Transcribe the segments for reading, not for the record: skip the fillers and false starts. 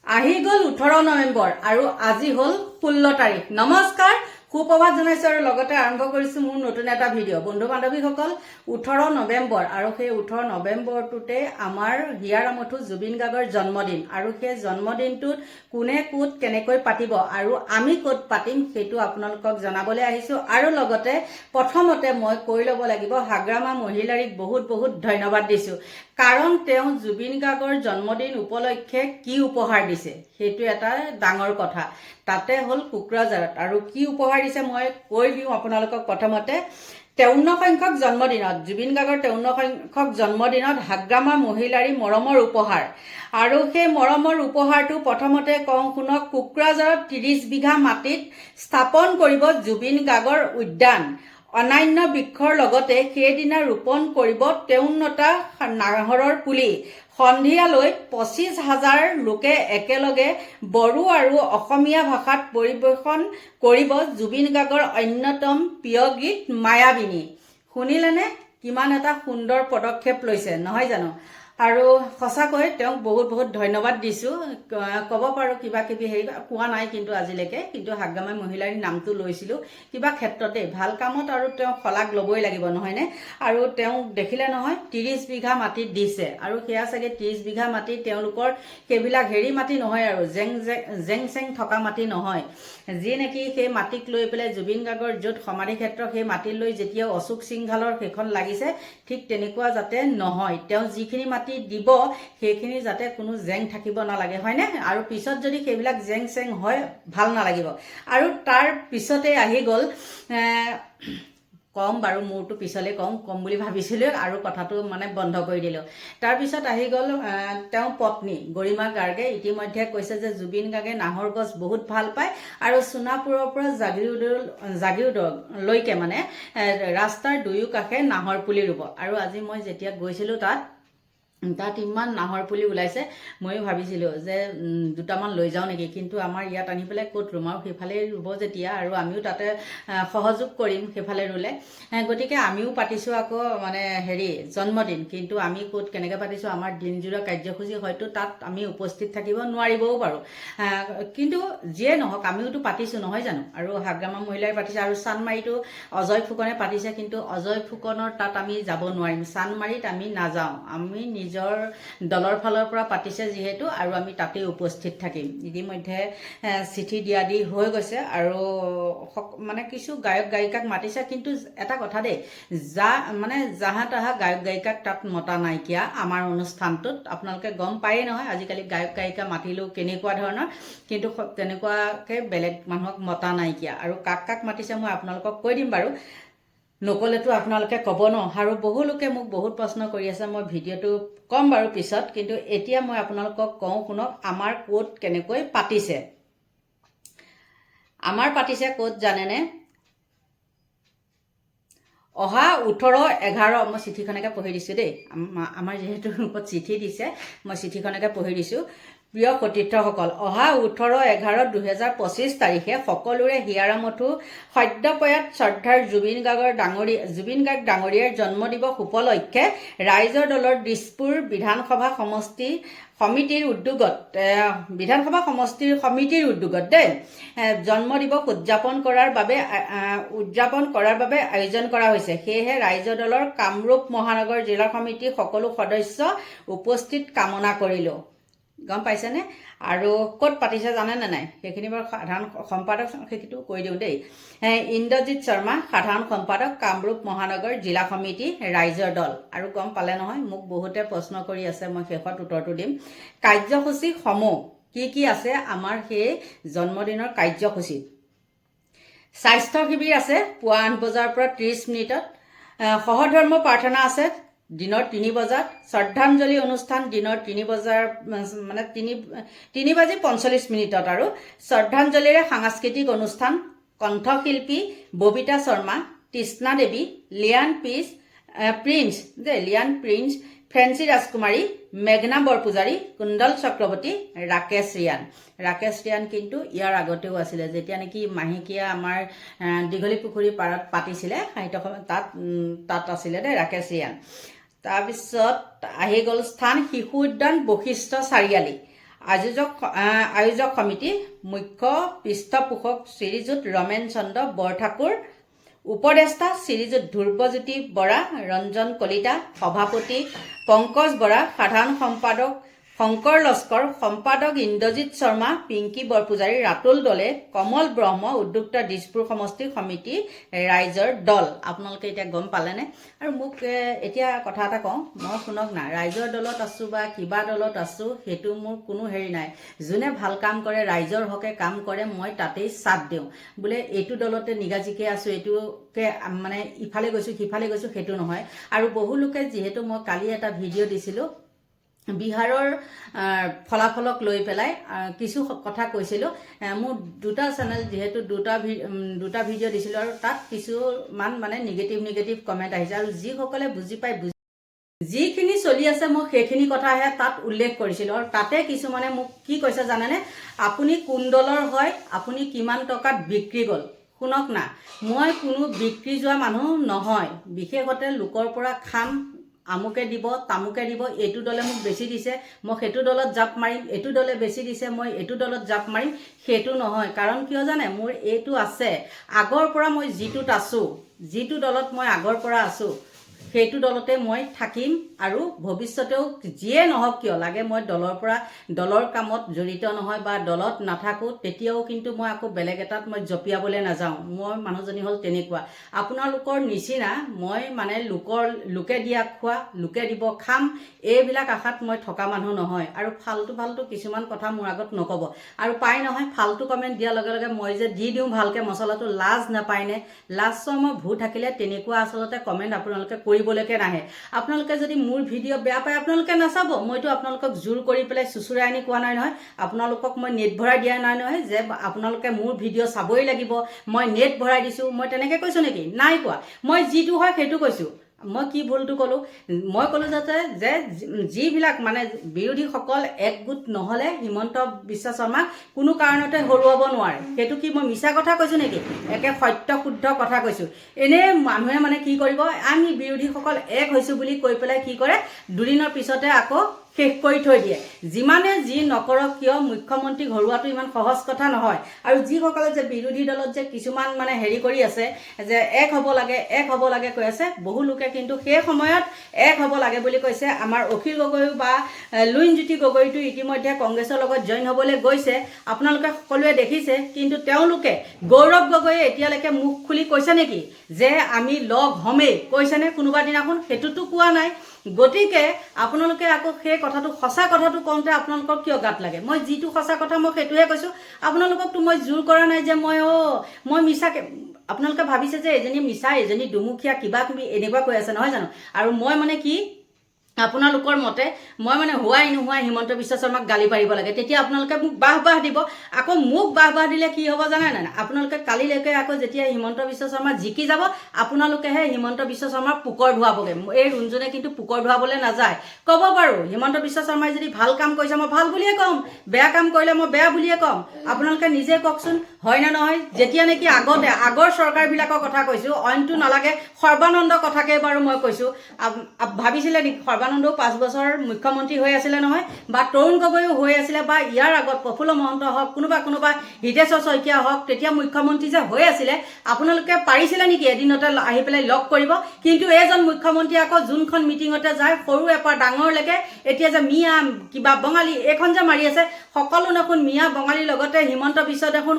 আহি গল 18 নৱেম্বৰ আৰু আজি হল 16 তাৰিখ। নমস্কাৰ, সুপ্ৰভাত জনাইছো আৰু লগতে আৰম্ভ কৰিছো মোৰ নতুন এটা ভিডিঅ'। বন্ধু বান্ধৱীসকল, 18 নৱেম্বৰ আৰু সেই 18 নৱেম্বৰটোতে আমাৰ হিয়াৰামঠু জুবিন গাৰ্গৰ জন্মদিন আৰু সেই জন্মদিনটোত কোনে ক'ত কেনেকৈ পাতিব আৰু আমি ক'ত পাতিম সেইটো আপোনালোকক জনাবলৈ আহিছো। আৰু লগতে প্ৰথমতে মই কৈ ল'ব লাগিব, হাগ্ৰামা মহিলাৰীক বহুত বহুত ধন্যবাদ দিছো, কাৰণ তেওঁ জুবিন গাৰ্গৰ জন্মদিন উপলক্ষে কি উপহাৰ দিছে সেইটো এটা ডাঙৰ কথা। তাতে হল কোকৰাঝাৰত আৰু কি উপহাৰ দিছে মই কৈ দিওঁ আপোনালোকক। প্ৰথমতে 53 সংখ্যক জন্মদিনত, জুবিন গাৰ্গৰ 53 সংখ্যক জন্মদিনত হাগ্ৰামা মহিলাৰী মৰমৰ উপহাৰ। আৰু সেই মৰমৰ উপহাৰটো প্ৰথমতে কওঁ শুনক। কোকৰাঝাৰত 30 বিঘা মাটিত স্থাপন কৰিব জুবিন গাৰ্গৰ উদ্যান। অন্যান্য বৃক্ষৰ লগতে সেইদিনা ৰোপণ কৰিব 53টা নাহৰৰ পুলি। সন্ধিয়ালৈ 25,000 লোকে একেলগে বড়ো আৰু অসমীয়া ভাষাত পৰিৱেশন কৰিব জুবিন গাৰ্গৰ অন্যতম প্ৰিয় গীত মায়াবিনী। শুনিলেনে? কিমান এটা সুন্দৰ পদক্ষেপ লৈছে, নহয় জানো? আৰু সঁচাকৈ তেওঁক বহুত বহুত ধন্যবাদ দিছোঁ। ক'ব পাৰোঁ কিবা কিবি হেৰি কোৱা নাই কিন্তু আজিলৈকে, কিন্তু হাগ্ৰামা মহিলাৰীৰ নামটো লৈছিলোঁ কিবা ক্ষেত্ৰতে ভাল কামত, আৰু তেওঁ শলাগ ল'বই লাগিব, নহয়নে? আৰু তেওঁক দেখিলে নহয়, 30 বিঘা মাটি দিছে আৰু সেয়া চাগে 30 বিঘা মাটি তেওঁলোকৰ সেইবিলাক হেৰি মাটি নহয় আৰু জেং চেং থকা মাটি নহয়, যি নেকি সেই মাটিক লৈ পেলাই জুবিন গাৰ্গৰ য'ত সমাধি ক্ষেত্ৰ সেই মাটি লৈ যেতিয়া অশোক সিংহালৰ সেইখন লাগিছে, ঠিক তেনেকুৱা যাতে নহয়। তেওঁ যিখিনি মাটি দিব সেইখিনি যাতে কোনো জেং থাকিব নালাগে, হয়নে? আৰু পিছত যদি সেইবিলাক জেং চেং হয় ভাল নালাগিব। আৰু তাৰ পিছতে আহি গ'ল, কম বাৰু, মোৰতো পিছলৈ কম বুলি ভাবিছিলোঁ আৰু কথাটো মানে বন্ধ কৰি দিলোঁ। তাৰপিছত আহি গ'ল তেওঁ পত্নী গৰিমা গাৰ্গে ইতিমধ্যে কৈছে যে জুবিন গাৰ্গে নাহৰ গছ বহুত ভাল পায় আৰু সোণাপুৰৰ পৰা জাগিৰোডলৈকে মানে ৰাস্তাৰ দুয়ো কাষে নাহৰ পুলি ৰুব। আৰু আজি মই যেতিয়া গৈছিলোঁ তাত ইমান নাহৰ পুলি ওলাইছে, ময়ো ভাবিছিলোঁ যে দুটামান লৈ যাওঁ নেকি, কিন্তু আমাৰ ইয়াত আনি পেলাই ক'ত ৰুম, আৰু সেইফালে ৰুব যেতিয়া আৰু আমিও তাতে সহযোগ কৰিম সেইফালে ৰুলে। গতিকে আমিও পাতিছোঁ আকৌ মানে হেৰি জন্মদিন, কিন্তু আমি ক'ত কেনেকৈ পাতিছোঁ, আমাৰ দিনজোৰা কাৰ্যসূচী হয়তো তাত আমি উপস্থিত থাকিব নোৱাৰিবও পাৰোঁ, কিন্তু যিয়ে নহওক আমিওতো পাতিছোঁ, নহয় জানো? আৰু হাগ্ৰামা মহিলাই পাতিছে আৰু চানমাৰিতো অজয় ফুকনে পাতিছে, কিন্তু অজয় ফুকনৰ তাত আমি যাব নোৱাৰিম, চানমাৰিত আমি নাযাওঁ, আমি নিজৰ দলৰ ফালৰ পৰা পাতিছে যিহেতু, আৰু আমি তাতেই উপস্থিত থাকিম। ইতিমধ্যে চিঠি দিয়া দি হৈ গৈছে আৰু মানে কিছু গায়ক গায়িকাক মাতিছে, কিন্তু এটা কথা দেই, জাহা তাহা গায়ক গায়িকাক তাত মতা নাইকিয়া আমাৰ অনুষ্ঠানটোত। আপোনালোকে গম পায়েই নহয় আজিকালি গায়ক গায়িকা মাতিলেও কেনেকুৱা ধৰণৰ, কিন্তু তেনেকুৱাকৈ বেলেগ মানুহক মতা নাইকিয়া। আৰু কাক কাক মাতিছে মই আপোনালোকক কৈ দিম বাৰু, নক'লেতো আপোনালোকে ক'ব ন। আৰু বহু লোকে মোক বহুত প্ৰশ্ন কৰি আছে, মই ভিডিঅ'টো ক'ম বাৰু পিছত, কিন্তু এতিয়া মই আপোনালোকক কওঁ শুনক আমাৰ ক'ত কেনেকৈ পাতিছে। আমাৰ পাতিছে ক'ত জানেনে? অহা 18/11, মই চিঠিখনকে পঢ়ি দিছোঁ দেই, আমাৰ যিহেতু ওপৰত চিঠি দিছে মই চিঠিখনকে পঢ়ি দিছোঁ। প্ৰিয় সতীৰ্থসকল, অহা 18/11/2025 তাৰিখে সকলোৰে হিয়াৰামঠু সদ্যপ্ৰয়াত শ্ৰদ্ধাৰ জুবিন গাৰ্গ ডাঙৰীয়াৰ জন্মদিৱস উপলক্ষে ৰাইজৰ দলৰ দিছপুৰ বিধানসভা সমিতিৰ উদ্যোগত দেই জন্মদিৱস উদযাপন কৰাৰ বাবে আয়োজন কৰা হৈছে। সেয়েহে ৰাইজৰ দলৰ কামৰূপ মহানগৰ জিলা সমিতিৰ সকলো সদস্য উপস্থিত কামনা কৰিলোঁ। গম পাইছেনে? আৰু ক'ত পাতিছে জানেনে নাই? সেইখিনি বাৰু সাধাৰণ সম্পাদক সেইখিনিও কৈ দিওঁ দেই। ইন্দ্ৰজিৎ শৰ্মা, সাধাৰণ সম্পাদক, কামৰূপ মহানগৰ জিলা সমিতি, ৰাইজৰ দল। আৰু গম পালে নহয়, মোক বহুতে প্ৰশ্ন কৰি আছে, মই শেষত উত্তৰটো দিম। কাৰ্যসূচী সমূহ কি আছে আমাৰ সেই জন্মদিনৰ কাৰ্যসূচীত? স্বাস্থ্য শিবিৰ আছে পুৱা 8 বজাৰ পৰা 30 মিনিটত। সহধৰ্ম প্ৰাৰ্থনা আছে দিনৰ 3 বজাত। শ্ৰদ্ধাঞ্জলি অনুষ্ঠান দিনৰ 3 বজাৰ মানে 3:45 মিনিটত। আৰু শ্ৰদ্ধাঞ্জলিৰে সাংস্কৃতিক অনুষ্ঠান, কণ্ঠশিল্পী ববিতা শৰ্মা, তৃষ্ণা দেৱী, লিয়ান প্ৰিন্স, ফ্ৰেন্সি ৰাজকুমাৰী, মেঘনা বৰপূজাৰী, কুণ্ডল চক্ৰৱৰ্তী, ৰাকেশ ৰিয়ান কিন্তু ইয়াৰ আগতেও আছিলে, যেতিয়া নেকি মাহেকীয়া আমাৰ দীঘলী পুখুৰী পাৰত পাতিছিলে তাত আছিলে দেই ৰাকেশ ৰিয়ান। তাৰপিছত আহি গ'ল স্থান শিশু উদ্যান বশিষ্ঠ চাৰিআলি। আয়োজক সমিতি মুখ্য পৃষ্ঠপোষক শ্ৰীযুত ৰমেন চন্দ্ৰ বৰঠাকুৰ, উপদেষ্টা শ্ৰীযুত ধ্ৰুৱজ্যোতি বৰা, ৰঞ্জন কলিতা, সভাপতি পংকজ বৰা, সাধাৰণ সম্পাদক শংকৰ লস্কৰ, সম্পাদক ইন্দ্ৰজিৎ শৰ্মা, পিংকী বৰপূজাৰী, ৰাতুল দলে, কমল ব্ৰহ্ম, উদ্যোক্তা দিছপুৰ সমষ্টি সমিতি ৰাইজৰ দল। আপোনালোকে এতিয়া গম পালেনে? আৰু মোক এতিয়া কথা এটা কওঁ, মই শুনক না, ৰাইজৰ দলত আছোঁ বা কিবা দলত আছোঁ সেইটো মোৰ কোনো হেৰি নাই। যোনে ভাল কাম কৰে, ৰাইজৰ হকে কাম কৰে, মই তাতেই চাথ দিওঁ। বোলে এইটো দলতে নিগাজিকে আছোঁ, এইটোকে মানে ইফালে গৈছোঁ সিফালে গৈছোঁ সেইটো নহয়। আৰু বহু লোকে যিহেতু মই কালি এটা ভিডিঅ' দিছিলোঁ বিহাৰৰ ফলাফলক লৈ পেলাই কিছু কথা কৈছিলোঁ। মোৰ দুটা চেনেল যিহেতু দুটা ভিডিঅ' দিছিলোঁ আৰু তাত কিছুমান মানে নিগেটিভ কমেণ্ট আহিছে। আৰু যিসকলে বুজি পায় যিখিনি চলি আছে মই সেইখিনি কথাহে তাত উল্লেখ কৰিছিলোঁ। আৰু তাতে কিছুমানে মোক কি কৈছে জানেনে? আপুনি কোন দলৰ হয়, আপুনি কিমান টকাত বিক্ৰী গ'ল। শুনক না, মই কোনো বিক্ৰী যোৱা মানুহ নহয়। বিশেষতে লোকৰ পৰা খাম, আমুকে দিব তামুকে দিব, এইটো দলে মোক বেছি দিছে মই সেইটো দলত জাপ মাৰিম, এইটো দলে বেছি দিছে মই এইটো দলত জাপ মাৰিম, সেইটো নহয়। কাৰণ কিয় জানে? মোৰ এইটো আছে, আগৰ পৰা মই যিটোত আছোঁ, যিটো দলত মই আগৰ পৰা আছোঁ সেইটো দলতে মই থাকিম। আৰু ভৱিষ্যতেও যিয়ে নহওক কিয় লাগে মই দলৰ কামত জড়িত নহয় বা দলত নাথাকোঁ, তেতিয়াও কিন্তু মই আকৌ বেলেগ এটাত মই জঁপিয়াবলৈ নাযাওঁ। মই মানুহজনী হ'ল তেনেকুৱা। আপোনালোকৰ নিচিনা মই মানে লোকে দিয়া খোৱা, লোকে দিব খাম, এইবিলাক আশাত মই থকা মানুহ নহয়। আৰু ফাল্টু কিছুমান কথা মোৰ আগত নক'ব। আৰু পাই নহয় ফাল্টু কমেণ্ট দিয়াৰ লগে লগে মই যে দি দিওঁ ভালকৈ মছলাটো, লাজ নাপায়নে? লাজ চৰ্মৰ ভূ থাকিলে তেনেকুৱা আচলতে কমেণ্ট আপোনালোকে কৰিবলৈকে নাহে। আপোনালোকে যদি মোৰ ভিডিঅ' বেয়া পায় আপোনালোকে নাচাব। মইতো আপোনালোকক জোৰ কৰি পেলাই চুচুৰাই আনি কোৱা নাই নহয়, আপোনালোকক মই নেট ভৰাই দিয়া নাই নহয় যে আপোনালোকে মোৰ ভিডিঅ' চাবই লাগিব, মই নেট ভৰাই দিছোঁ, মই তেনেকৈ কৈছোঁ নেকি? নাই কোৱা। মই যিটো হয় সেইটো কৈছোঁ। মই কি ভুলটো ক'লোঁ? মই ক'লোঁ যে যিবিলাক মানে বিৰোধীসকল একগোট নহ'লে হিমন্ত বিশ্ব শৰ্মাক কোনো কাৰণতে হৰুৱাব নোৱাৰে। সেইটো কি মই মিছা কথা কৈছোঁ নেকি? একে সত্য শুদ্ধ কথা কৈছোঁ। এনেই মানুহে মানে কি কৰিব, আমি বিৰোধীসকল এক হৈছোঁ বুলি কৈ পেলাই কি কৰে, দুদিনৰ পিছতে আকৌ শেষ কৰি থৈ দিয়ে। যিমানে যি নকৰক কিয় মুখ্যমন্ত্ৰীক হৰুৱাটো ইমান সহজ কথা নহয়। আৰু যিসকলে যে বিৰোধী দলত যে কিছুমান মানে হেৰি কৰি আছে যে এক হ'ব লাগে কৈ আছে, বহু লোকে কিন্তু সেই সময়ত এক হ'ব লাগে বুলি কৈছে। আমাৰ অখিল গগৈ বা লুইনজ্যোতি গগৈটো ইতিমধ্যে কংগ্ৰেছৰ লগত জইন হ'বলৈ গৈছে, আপোনালোকে সকলোৱে দেখিছে। কিন্তু তেওঁলোকে গৌৰৱ গগৈয়ে এতিয়ালৈকে মুখ খুলি কৈছে নেকি যে আমি লগ হ'মেই? কৈছেনে কোনোবা দিনাখন? সেইটোতো কোৱা নাই। গতিকে আপোনালোকে আকৌ সেই কথাটো সঁচা কথাটো কওঁতে আপোনালোকৰ কিয় গাত লাগে? মই যিটো সঁচা কথা মই সেইটোহে কৈছোঁ। আপোনালোককতো মই জোৰ কৰা নাই যে মই মিছাকৈ, আপোনালোকে ভাবিছে যে এজনী মিছা, এজনী দুমুখীয়া, কিবা কিবি এনেকুৱা কৈ আছে নহয় জানো? আৰু মই মানে কি, আপোনালোকৰ মতে মই মানে হোৱাই নোহোৱাই হিমন্ত বিশ্ব শৰ্মাক গালি পাৰিব লাগে, তেতিয়া আপোনালোকে মোক বাহ দিব। আকৌ মোক বাহ দিলে কি হ'ব জানে নাই? আপোনালোকে কালিলৈকে আকৌ যেতিয়া হিমন্ত বিশ্ব শৰ্মা জিকি যাব, আপোনালোকেহে হিমন্ত বিশ্ব শৰ্মাৰ পোকৰ ধোৱাবগৈ। এই ৰুণজনে কিন্তু পোকৰ ধোৱাবলৈ নাযায়। ক'ব পাৰোঁ হিমন্ত বিশ্ব শৰ্মাই যদি ভাল কাম কৰিছে মই ভাল বুলিয়ে ক'ম, বেয়া কাম কৰিলে মই বেয়া বুলিয়ে ক'ম। আপোনালোকে নিজে কওকচোন হয় নে নহয়? যেতিয়া নেকি আগৰ চৰকাৰবিলাকৰ কথা কৈছোঁ, অইনটো নালাগে, সৰ্বানন্দ কথাকে বাৰু মই কৈছোঁ। ভাবিছিলে নেকি সৰ্বানন্দও 5 বছৰ মুখ্যমন্ত্ৰী হৈ আছিলে নহয়, বা তৰুণ গগৈও হৈ আছিলে, বা ইয়াৰ আগত প্ৰফুল্ল মহন্ত হওক, কোনোবা হিতেশ্বৰ শইকীয়া হওক, তেতিয়া মুখ্যমন্ত্ৰী যে হৈ আছিলে, আপোনালোকে পাৰিছিলে নেকি এদিনতে আহি পেলাই লগ কৰিব? কিন্তু এইজন মুখ্যমন্ত্ৰী আকৌ যোনখন মিটিঙতে যায়, সৰু এপাৰ ডাঙৰলৈকে, এতিয়া যে মিয়া কিবা বঙালী এইখন যে মাৰি আছে, সকলো দেখোন মিয়া বঙালীৰ লগতে হিমন্ত বিশ্ব দেখোন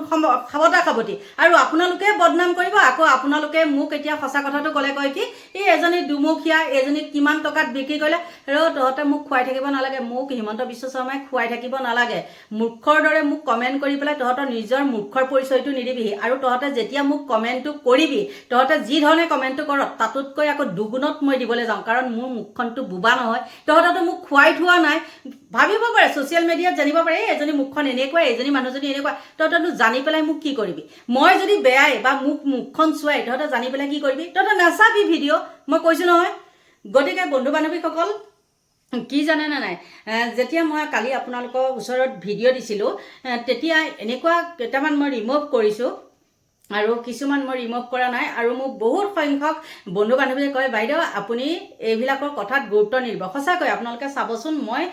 খাবতি। আৰু আপোনালোকে বদনাম কৰিব। আকৌ আপোনালোকে মোক এতিয়া সঁচা কথাটো ক'লে কয় কি, এই এজনী দুমুখীয়া, এজনী কিমান টকাত বিক্ৰী কৰিলে। তহঁতে মোক খুৱাই থাকিব নালাগে, মোক হিমন্ত বিশ্ব শৰ্মাই খুৱাই থাকিব নালাগে। মূৰ্খৰ দৰে মোক কমেণ্ট কৰি পেলাই তহঁতৰ নিজৰ মূৰ্খৰ পৰিচয়টো নিদিবিহি। আৰু তহঁতে যেতিয়া মোক কমেণ্টটো কৰিবি, তহঁতে যি ধৰণে কমেণ্টটো কৰ তাতোতকৈ আকৌ দুগুণত মই দিবলৈ যাওঁ। কাৰণ মোৰ মুখখনটো বোবা নহয়, তহঁতেতো মোক খুৱাই থোৱা নাই। ভাবিব পাৰে ছ'চিয়েল মিডিয়াত জানিব পাৰে এই এজনী মুখখন এনেকুৱা, এজনী মানুহজনী এনেকুৱা। তহঁতেতো জানি পেলাই মোক কি কৰিবি? মই যদি বেয়াই বা মুখখন চোৱাই তহঁতে জানি পেলাই কি কৰিবি? তহঁতে নাচাবি ভিডিঅ', মই কৈছোঁ নহয়। গতিকে বন্ধু বান্ধৱীসকল কি জানেনে নাই, যেতিয়া মই কালি আপোনালোকৰ ওচৰত ভিডিঅ' দিছিলোঁ, তেতিয়া এনেকুৱা কেইটামান মই ৰিমুভ কৰিছোঁ আৰু কিছুমান মই ৰিমুভ কৰা নাই আৰু মোক বহুত সংখ্যক বন্ধু বান্ধৱীয়ে কয় বাইদেউ আপুনি এইবিলাকৰ কথাত গুৰুত্ব নিদিব সঁচাকৈ আপোনালোকে চাবচোন মই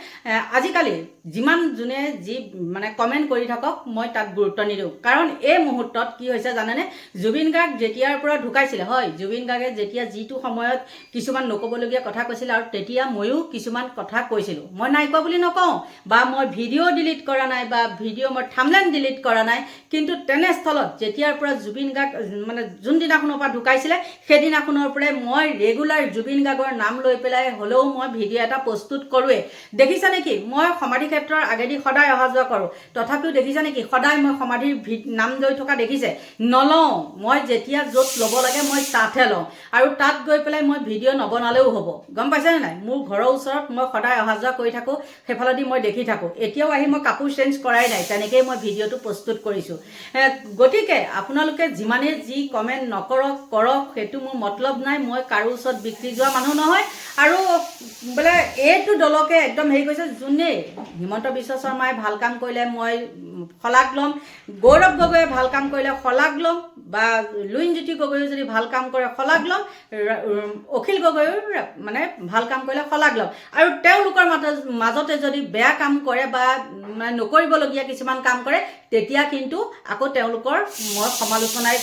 আজিকালি যিমান যোনে যি মানে কমেণ্ট কৰি থাকক মই তাত গুৰুত্ব নিদিওঁ কাৰণ এই মুহূৰ্তত কি হৈছে জানেনে জুবিন গাৰ্গ যেতিয়াৰ পৰা ঢুকাইছিলে হয় জুবিন গাৰ্গে যেতিয়া যিটো সময়ত কিছুমান নক'বলগীয়া কথা কৈছিলে আৰু তেতিয়া ময়ো কিছুমান কথা কৈছিলোঁ মই নাই কোৱা বুলি নকওঁ বা মই ভিডিঅ' ডিলিট কৰা নাই বা ভিডিঅ' মই থাম্বনেইল ডিলিট কৰা নাই কিন্তু তেনেস্থলত যেতিয়াৰ পৰা জুবিন গাৰ্গ মানে যোনদিনাখনৰ পৰা ঢুকাইছিলে সেইদিনাখনৰ পৰাই মই ৰেগুলাৰ জুবিন গাৰ্গৰ নাম লৈ পেলাই হ'লেও মই ভিডিঅ' এটা প্ৰস্তুত কৰোঁৱে দেখিছা নেকি মই সমাধি ক্ষেত্ৰৰ আগেদি সদায় অহা যোৱা কৰোঁ তথাপিও দেখিছা নেকি সদায় মই সমাধিৰ নাম লৈ থকা দেখিছে নলওঁ মই যেতিয়া য'ত ল'ব লাগে মই তাতহে লওঁ আৰু তাত গৈ পেলাই মই ভিডিঅ' নবনালেও হ'ব গম পাইছেনে নাই মোৰ ঘৰৰ ওচৰত মই সদায় অহা যোৱা কৰি থাকোঁ সেইফালেদি মই দেখি থাকোঁ এতিয়াও আহি মই কাপোৰ চেঞ্জ কৰাই নাই তেনেকেই মই ভিডিঅ'টো প্ৰস্তুত কৰিছোঁ গতিকে আপোনালোকে যিমানে যি কমেণ্ট নকৰক কৰক সেইটো মোৰ মতলব নাই মই কাৰো ওচৰত বিক্ৰী যোৱা মানুহ নহয় আৰু বোলে এইটো দলকে একদম হেৰি কৈছে যোনে হিমন্ত বিশ্ব শৰ্মাই ভাল কাম কৰিলে মই শলাগ ল'ম গৌৰৱ গগৈয়ে ভাল কাম কৰিলে শলাগ ল'ম বা লুইনজ্যোতি গগৈয়ে যদি ভাল কাম কৰে শলাগ ল'ম অখিল গগৈৰ মানে ভাল কাম কৰিলে শলাগ ল'ম আৰু তেওঁলোকৰ মাজতে যদি বেয়া কাম কৰে বা মানে নকৰিবলগীয়া কিছুমান কাম কৰে তেতিয়া কিন্তু আকৌ তেওঁলোকৰ মই সমালোচনাই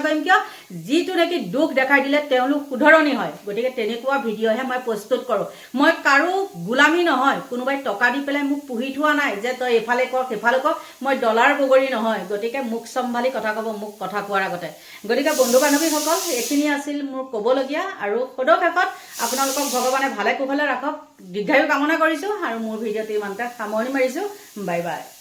কৰিম কিয় যিটো নেকি দুখ দেখাই দিলে তেওঁলোক শুধৰণি হয় গতিকে তেনেকুৱা ভিডিঅ'হে মই প্ৰস্তুত কৰোঁ মই কাৰো গোলামী নহয় কোনোবাই টকা দি পেলাই মোক পুহি থোৱা নাই যে তই এইফালে কৰ সেইফালে কৰ মই ডলাৰ বগৰী নহয় গতিকে মুখ চম্ভালি কথা ক'ব মোক কথা কোৱাৰ আগতে গতিকে বন্ধু বান্ধৱীসকল এইখিনি আছিল মোৰ ক'বলগীয়া আৰু সদশেষত আপোনালোকক ভগৱানে ভালে কুশলে ৰাখক দীৰ্ঘায়ু কামনা কৰিছোঁ আৰু মোৰ ভিডিঅ'টো ইমানতে সামৰণি মাৰিছোঁ বাই বাই